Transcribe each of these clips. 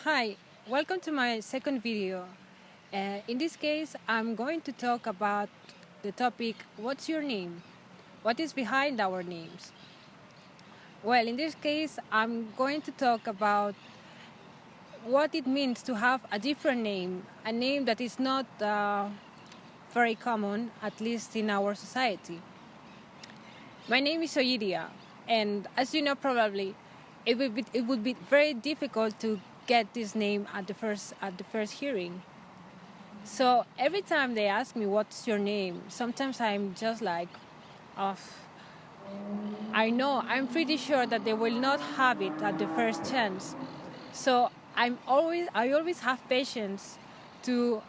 Hi, welcome to my second video. In this case, I'm going to talk about the topic, what's your name? What is behind our names? Well, in this case, I'm going to talk about what it means to have a different name, a name that is not very common, at least in our society. My name is Oyidia, and as you know probably, it would be very difficult to get this name at the first hearing. So every time they ask me what's your name, sometimes I'm just like, oh, I know, I'm pretty sure that they will not have it at the first chance. So I always have patience to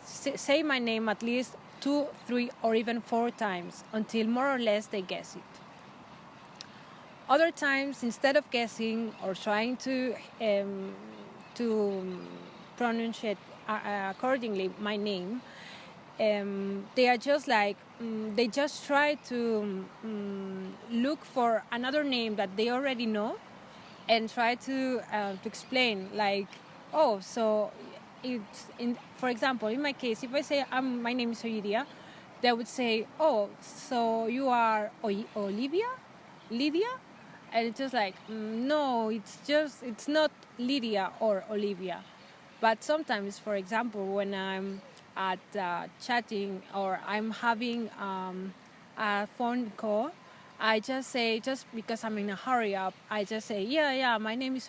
say my name at least 2, 3, or even 4 times until more or less they guess it. Other times, instead of guessing or trying to pronounce it accordingly, my name, they are just like they just try to look for another name that they already know and try to explain, like, oh, so it's in, for example, in my case, if I say my name is Oyidia, they would say, oh, so you are Olivia, Lydia. And it's just like, no, it's not Lydia or Olivia. But sometimes, for example, when I'm at chatting or I'm having a phone call, I just say, just because I'm in a hurry up, I just say, yeah, my name is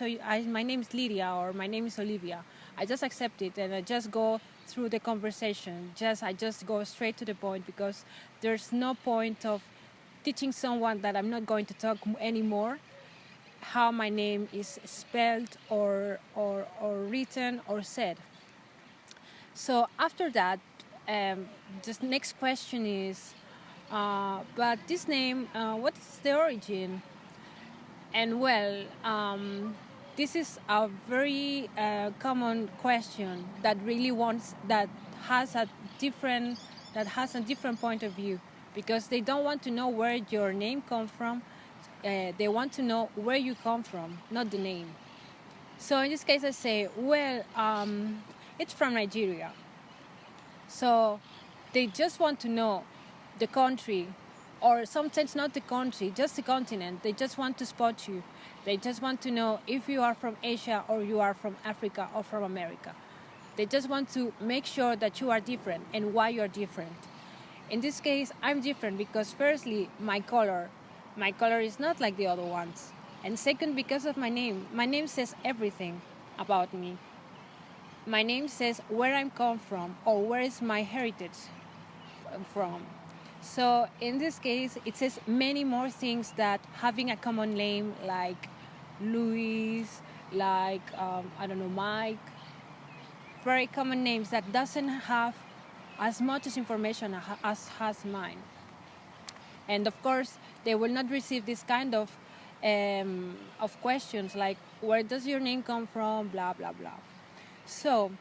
Lydia, or my name is Olivia. I just accept it and I just go through the conversation. I just go straight to the point, because there's no point of teaching someone that I'm not going to talk anymore how my name is spelled or written or said. So after that, the next question is, but this name, what is the origin? And well, this is a very common question that really has a different point of view, because they don't want to know where your name comes from. They want to know where you come from, not the name. So in this case, I say, well, it's from Nigeria. So they just want to know the country, or sometimes not the country, just the continent. They just want to spot you. They just want to know if you are from Asia, or you are from Africa, or from America. They just want to make sure that you are different and why you're different. In this case, I'm different because, firstly, my color is not like the other ones. And second, because of my name. My name says everything about me. My name says where I'm come from, or where is my heritage from. So in this case, it says many more things that having a common name like Luis, like, I don't know, Mike, very common names that doesn't have as much information as has mine. And of course, they will not receive this kind of questions like, where does your name come from, blah, blah, blah. So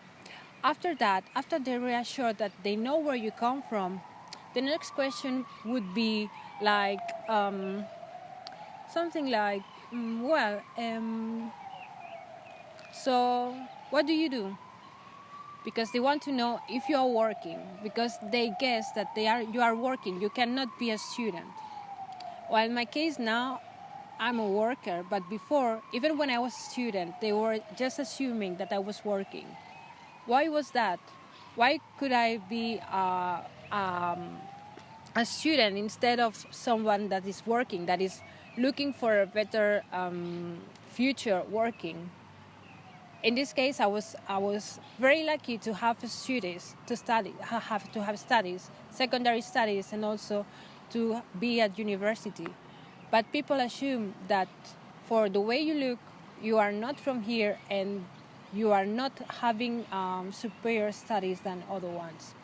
after that, after they reassure that they know where you come from, the next question would be like something like, so what do you do? Because they want to know if you are working, because they guess that you are working. You cannot be a student. Well, in my case now, I'm a worker, but before, even when I was a student, they were just assuming that I was working. Why was that? Why could I be a student instead of someone that is working, that is looking for a better future working? In this case, I was very lucky to have studies, to have studies, secondary studies, and also to be at university. But people assume that for the way you look, you are not from here and you are not having superior studies than other ones.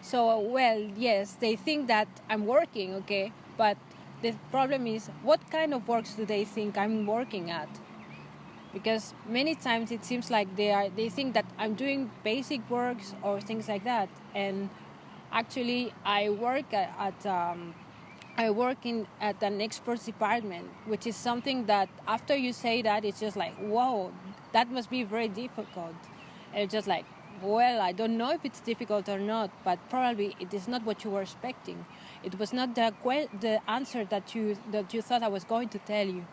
So, well, yes, they think that I'm working, okay, but the problem is, what kind of works do they think I'm working at? Because many times it seems like they think that I'm doing basic works or things like that, and actually I work at I work at an exports department, which is something that after you say that, it's just like, whoa, that must be very difficult. And it's just like, well, I don't know if it's difficult or not, but probably it is not what you were expecting. It was not the answer that you thought I was going to tell you.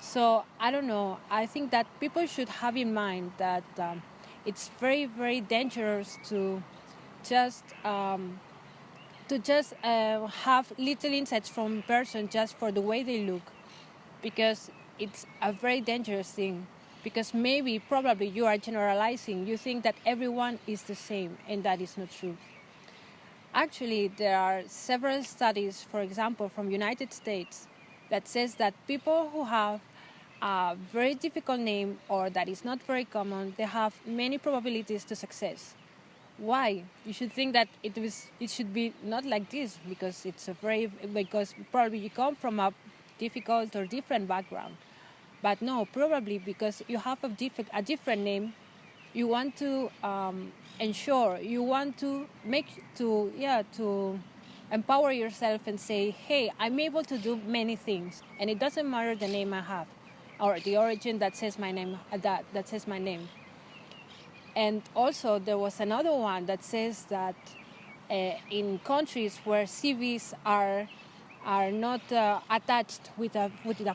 So I don't know. I think that people should have in mind that it's very, very dangerous just to just have little insights from person just for the way they look, because it's a very dangerous thing. Because probably you are generalizing. You think that everyone is the same, and that is not true. Actually, there are several studies, for example, from United States, that says that people who have a very difficult name or that is not very common, they have many probabilities to success. Why? You should think that it should be not like this, because because probably you come from a difficult or different background. But no, probably because you have a different name, you want to ensure, you want to to empower yourself and say, hey, I'm able to do many things, and it doesn't matter the name I have or the origin that says my name. That says my name. And also there was another one that says that in countries where CVs are not attached with a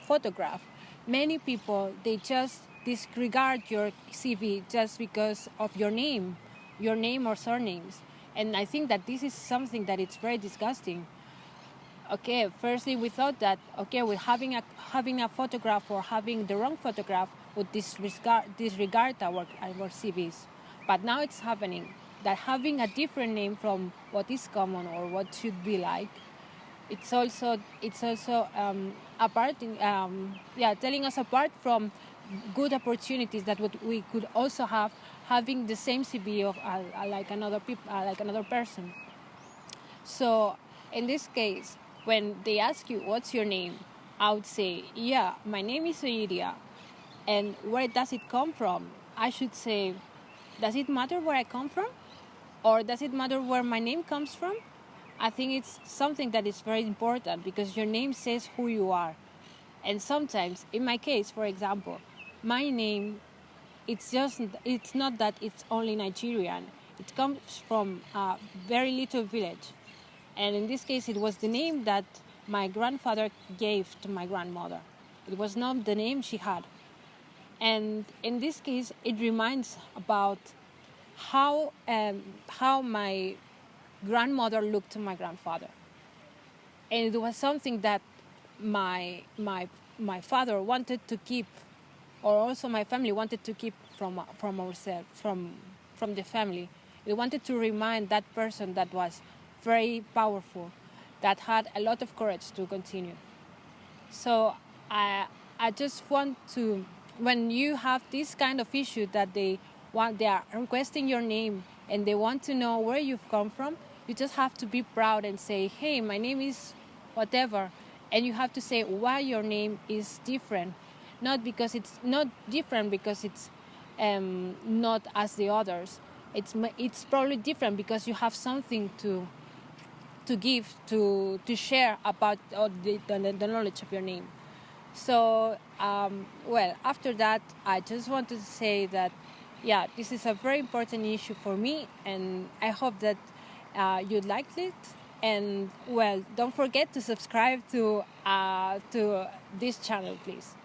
photograph, many people, they just disregard your CV just because of your name or surnames. And I think that this is something that it's very disgusting. Okay, firstly, we thought that, okay, with having a photograph or having the wrong photograph would disregard our CVs. But now it's happening that having a different name from what is common or what should be like, it's also telling us apart from good opportunities that we could also have having the same CV of like another person. So in this case, when they ask you what's your name, I would say, yeah, my name is Oiria. And where does it come from? I should say, does it matter where I come from? Or does it matter where my name comes from? I think it's something that is very important, because your name says who you are. And sometimes, in my case, for example, my name, it's not that it's only Nigerian. It comes from a very little village. And in this case, it was the name that my grandfather gave to my grandmother. It was not the name she had. And in this case, it reminds about how my grandmother looked to my grandfather. And it was something that my father wanted to keep, or also my family wanted to keep from ourselves, from the family. They wanted to remind that person that was very powerful, that had a lot of courage to continue. So I just want to, when you have this kind of issue that they are requesting your name and they want to know where you've come from, you just have to be proud and say, hey, my name is whatever. And you have to say why your name is different. Not because it's not different because it's not as the others. It's probably different because you have something to give, to share about the knowledge of your name. So, after that, I just wanted to say that, yeah, this is a very important issue for me, and I hope that you'd like it. And, don't forget to subscribe to this channel, please.